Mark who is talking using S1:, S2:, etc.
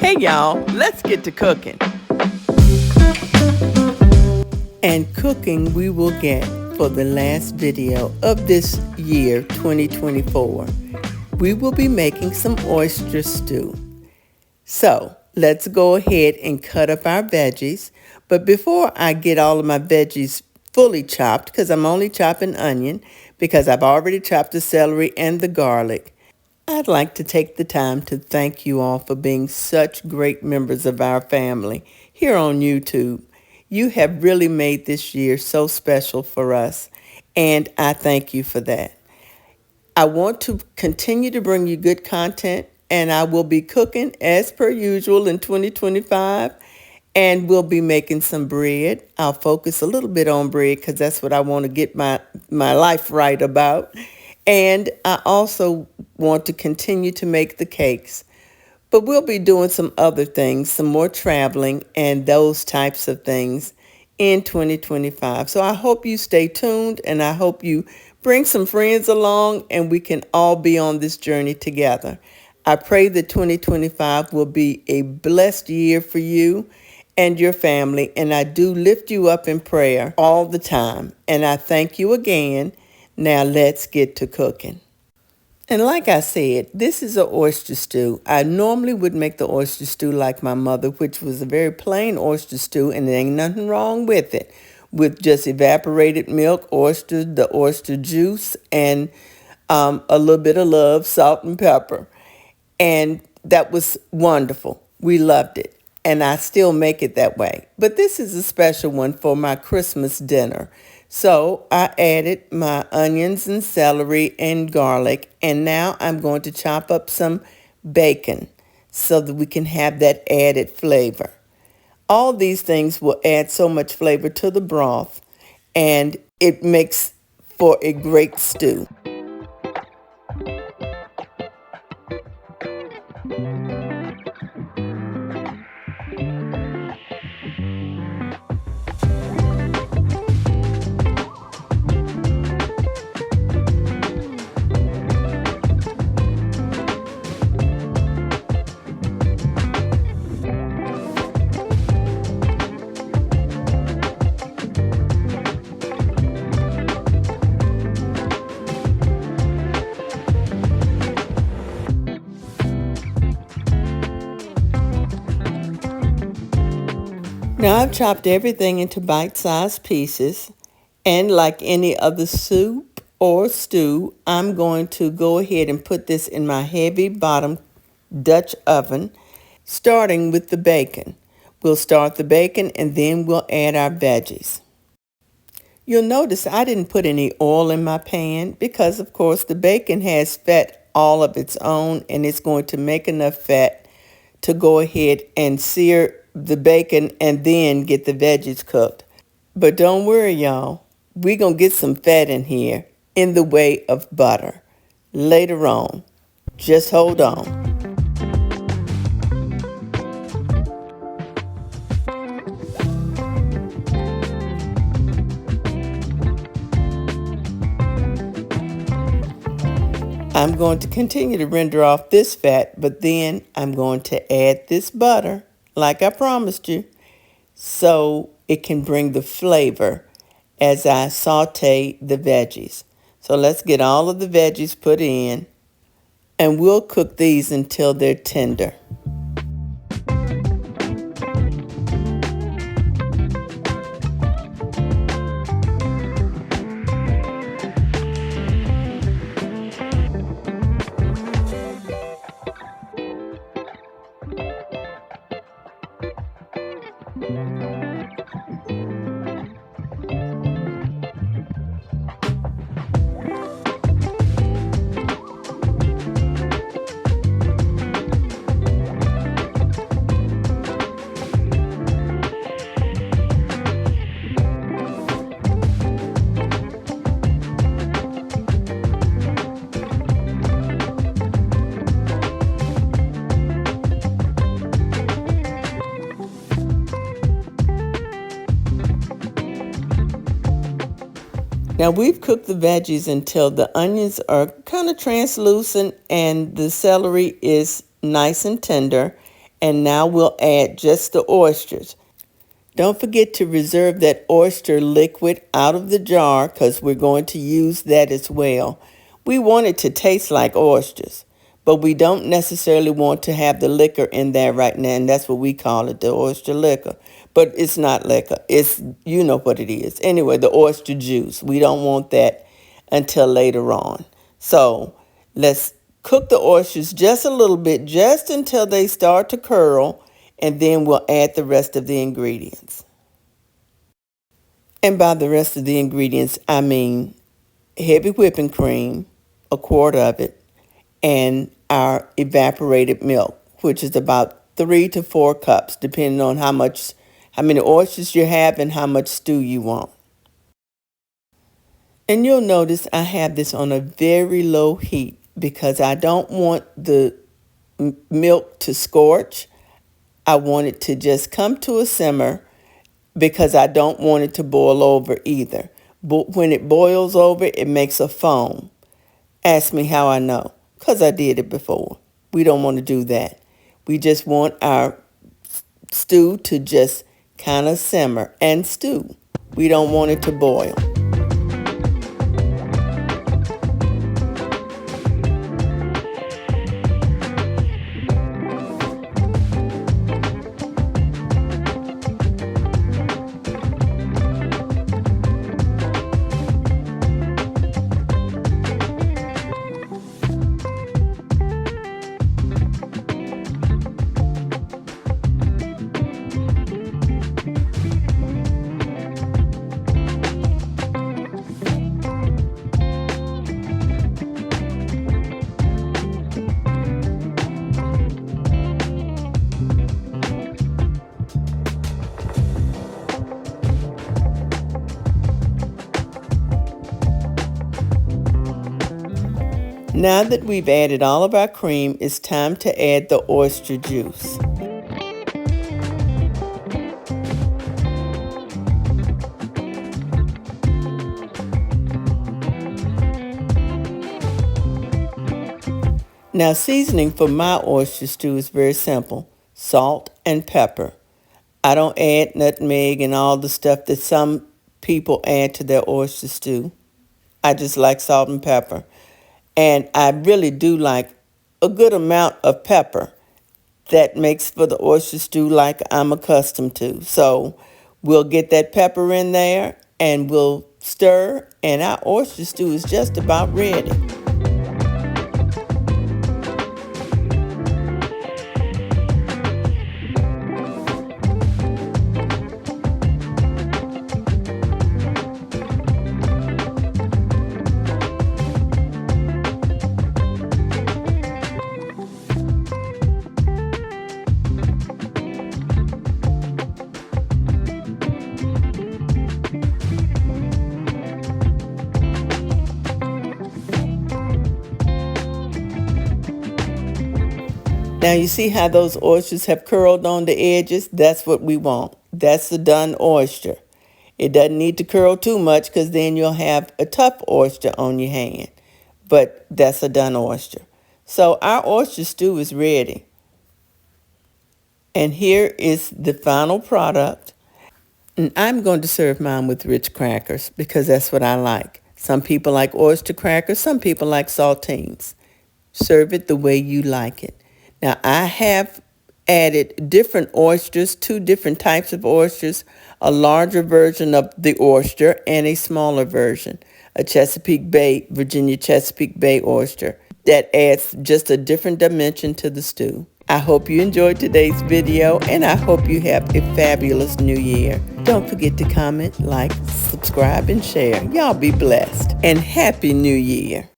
S1: Hey y'all, let's get to cooking. And cooking we will get for the last video of this year 2024. We will be making some oyster stew. So let's go ahead and cut up our veggies. But before I get all of my veggies fully chopped, because I'm only chopping onion, because I've already chopped the celery and the garlic, I'd like to take the time to thank you all for being such great members of our family here on YouTube. You have really made this year so special for us, and I thank you for that. I want to continue to bring you good content, and I will be cooking as per usual in 2025, and we'll be making some bread. I'll focus a little bit on bread because that's what I want to get my life right about. And I also want to continue to make the cakes. But we'll be doing some other things, some more traveling and those types of things in 2025. So I hope you stay tuned, and I hope you bring some friends along and we can all be on this journey together. I pray that 2025 will be a blessed year for you and your family, and I do lift you up in prayer all the time. And I thank you again. Now let's get to cooking. And like I said, this is an oyster stew. I normally would make the oyster stew like my mother, which was a very plain oyster stew, and there ain't nothing wrong with it, with just evaporated milk, oysters, the oyster juice, and a little bit of love, salt and pepper. And that was wonderful. We loved it. And I still make it that way. But this is a special one for my Christmas dinner. So I added my onions and celery and garlic. And now I'm going to chop up some bacon so that we can have that added flavor. All these things will add so much flavor to the broth, and it makes for a great stew. Now I've chopped everything into bite-sized pieces, and like any other soup or stew, I'm going to go ahead and put this in my heavy bottom Dutch oven, starting with the bacon. We'll start the bacon and then we'll add our veggies. You'll notice I didn't put any oil in my pan because, of course, the bacon has fat all of its own, and it's going to make enough fat to go ahead and sear the bacon and then get the veggies cooked. But don't worry, y'all. We're going to get some fat in here in the way of butter later on. Just hold on. I'm going to continue to render off this fat, but then I'm going to add this butter, like I promised you, so it can bring the flavor as I saute the veggies. So let's get all of the veggies put in, and we'll cook these until they're tender. Now we've cooked the veggies until the onions are kind of translucent and the celery is nice and tender, And now we'll add just the oysters. Don't forget to reserve that oyster liquid out of the jar because we're going to use that as well. We want it to taste like oysters, but we don't necessarily want to have the liquor in there right now, and that's what we call it, the oyster liquor. But it's not liquor. It's, you know what it is. Anyway, the oyster juice. We don't want that until later on. So let's cook the oysters just a little bit, just until they start to curl, and then we'll add the rest of the ingredients. And by the rest of the ingredients, I mean heavy whipping cream, a quart of it, and our evaporated milk, which is about 3 to 4 cups, depending on how many oysters you have and how much stew you want. And you'll notice I have this on a very low heat because I don't want the milk to scorch. I want it to just come to a simmer because I don't want it to boil over either. But when it boils over, it makes a foam. Ask me how I know, because I did it before. We don't want to do that. We just want our stew to just kind of simmer and stew. We don't want it to boil. Now that we've added all of our cream, it's time to add the oyster juice. Now seasoning for my oyster stew is very simple. Salt and pepper. I don't add nutmeg and all the stuff that some people add to their oyster stew. I just like salt and pepper. And I really do like a good amount of pepper. That makes for the oyster stew like I'm accustomed to. So we'll get that pepper in there and we'll stir, and our oyster stew is just about ready. Now you see how those oysters have curled on the edges? That's what we want. That's the done oyster. It doesn't need to curl too much because then you'll have a tough oyster on your hand. But that's a done oyster. So our oyster stew is ready. And here is the final product. And I'm going to serve mine with rich crackers because that's what I like. Some people like oyster crackers. Some people like saltines. Serve it the way you like it. Now, I have added different oysters, 2 different types of oysters, a larger version of the oyster and a smaller version, a Chesapeake Bay, Virginia Chesapeake Bay oyster. That adds just a different dimension to the stew. I hope you enjoyed today's video, and I hope you have a fabulous new year. Don't forget to comment, like, subscribe, and share. Y'all be blessed, and Happy New Year.